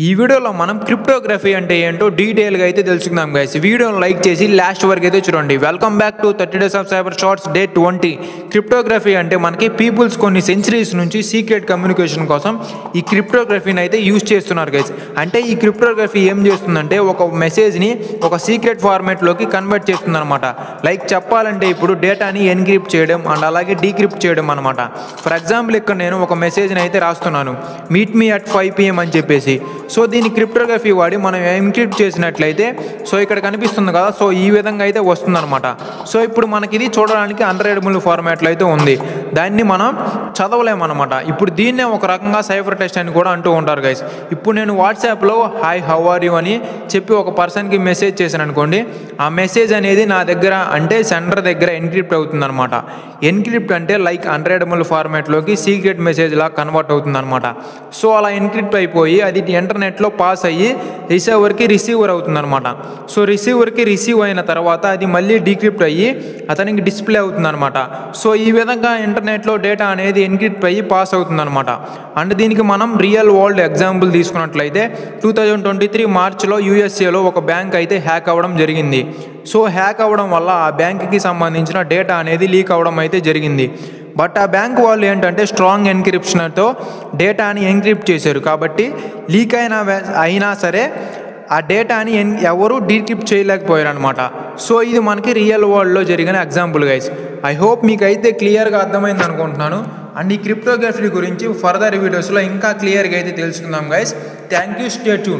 ఈ వీడియోలో మనం క్రిప్టోగ్రఫీ అంటే ఏంటో డీటెయిల్గా అయితే తెలుసుకుందాం గైస్. వీడియోని లైక్ చేసి లాస్ట్ వరకు అయితే చూడండి. Welcome back to 30 Days of Cyber Shorts day 20. Cryptography అంటే మనకి పీపుల్స్ కొన్ని సెంచరీస్ నుంచి సీక్రెట్ కమ్యూనికేషన్ కోసం ఈ క్రిప్టోగ్రఫీని అయితే యూజ్ చేస్తున్నారు గైస్. అంటే ఈ క్రిప్టోగ్రఫీ ఏం చేస్తుందంటే ఒక మెసేజ్ని ఒక సీక్రెట్ ఫార్మాట్లోకి కన్వర్ట్ చేస్తుంది అనమాట. లైక్ చెప్పాలంటే ఇప్పుడు డేటాని ఎన్క్రిప్ట్ చేయడం అండ్ అలాగే డీక్రిప్ట్ చేయడం అనమాట. ఫర్ ఎగ్జాంపుల్ ఇక్కడ నేను ఒక మెసేజ్ని అయితే రాస్తున్నాను, మీట్ మీ అట్ 5 PM అని చెప్పేసి. సో దీన్ని క్రిప్టోగ్రఫీ వాడి మనం ఎన్క్రిప్ట్ చేసినట్లయితే సో ఇక్కడ కనిపిస్తుంది కదా, సో ఈ విధంగా అయితే వస్తుందన్నమాట. సో ఇప్పుడు మనకి ఇది చూడడానికి అన్రీడబుల్ ఫార్మాట్లో అయితే ఉంది, దాన్ని మనం చదవలేమన్నమాట. ఇప్పుడు దీన్నే ఒక రకంగా సైఫర్ టెస్ట్ అని కూడా అంటూ ఉంటారు గైస్. ఇప్పుడు నేను వాట్సాప్లో హాయ్ హౌ ఆర్ యూ అని చెప్పి ఒక పర్సన్కి మెసేజ్ చేశాను అనుకోండి, ఆ మెసేజ్ అనేది నా దగ్గర అంటే సెండర్ దగ్గర ఎన్క్రిప్ట్ అవుతుంది అనమాట. ఎన్క్రిప్ట్ అంటే లైక్ అన్రీడబుల్ ఫార్మాట్లోకి సీక్రెట్ మెసేజ్ లా కన్వర్ట్ అవుతుంది అనమాట. సో అలా ఎన్క్రిప్ట్ అయిపోయి అది ఇంటర్నెట్లో పాస్ అయ్యి రిసీవర్ అవుతుంది అనమాట. సో రిసీవర్కి రిసీవ్ అయిన తర్వాత అది మళ్ళీ డీక్రిప్ట్ అయ్యి అతనికి డిస్ప్లే అవుతుంది అనమాట. సో ఈ విధంగా ఇంటర్నెట్లో డేటా అనేది ఎన్క్రిప్ట్ అయ్యి పాస్ అవుతుంది అనమాట. అండ్ దీనికి మనం రియల్ వరల్డ్ ఎగ్జాంపుల్ తీసుకున్నట్లయితే 2023 మార్చిలో యూఎస్ఏలో ఒక బ్యాంక్ అయితే హ్యాక్ అవ్వడం జరిగింది. సో హ్యాక్ అవ్వడం వల్ల ఆ బ్యాంక్కి సంబంధించిన డేటా అనేది లీక్ అవ్వడం అయితే జరిగింది. బట్ ఆ బ్యాంక్ వాళ్ళు ఏంటంటే స్ట్రాంగ్ ఎన్క్రిప్షన్తో డేటాని ఎన్క్రిప్ట్ చేశారు, కాబట్టి లీక్ అయినా సరే ఆ డేటాని ఎవరు డీక్రిప్ట్ చేయలేకపోయారు అనమాట. సో ఇది మనకి రియల్ వరల్డ్లో జరిగిన ఎగ్జాంపుల్ గైస్. ఐ హోప్ మీకు అయితే క్లియర్గా అర్థమైంది అనుకుంటున్నాను. అండ్ ఈ క్రిప్టోగ్రఫీ గురించి ఫర్దర్ వీడియోస్లో ఇంకా క్లియర్గా అయితే తెలుసుకుందాం guys. Thank you, stay tune.